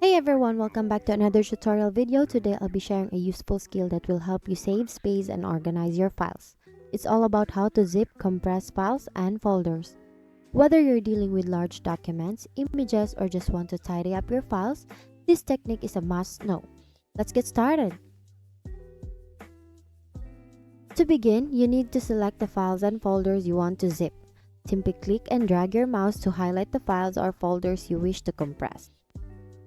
Hey everyone, welcome back to another tutorial video. Today I'll be sharing a useful skill that will help you save space and organize your files. It's all about how to zip, compress files, and folders. Whether you're dealing with large documents, images, or just want to tidy up your files, this technique is a must know. Let's get started. To begin, you need to select the files and folders you want to zip. Simply click and drag your mouse to highlight the files or folders you wish to compress.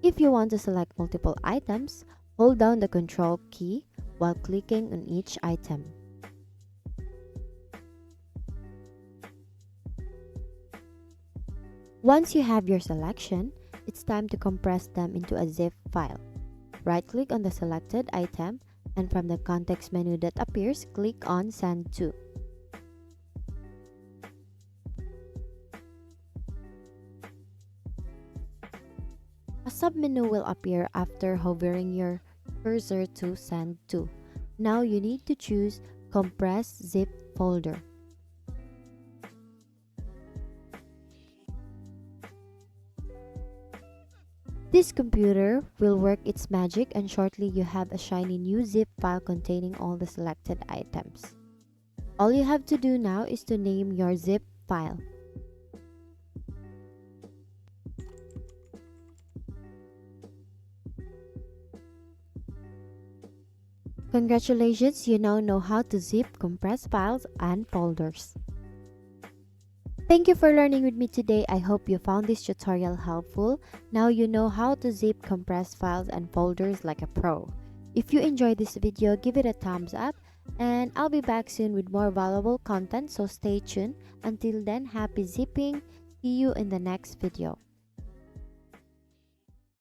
If you want to select multiple items, hold down the Control key while clicking on each item. Once you have your selection, it's time to compress them into a zip file. Right-click on the selected item, and from the context menu that appears, click on Send to. A submenu will appear after hovering your cursor to Send to. Now you need to choose Compress Zip Folder. This computer will work its magic and shortly you have a shiny new zip file containing all the selected items. All you have to do now is to name your zip file. Congratulations, you now know how to zip, compress files, and folders. Thank you for learning with me today. I hope you found this tutorial helpful. Now you know how to zip, compress files, and folders like a pro. If you enjoyed this video, give it a thumbs up, and I'll be back soon with more valuable content, so stay tuned. Until then, happy zipping. See you in the next video.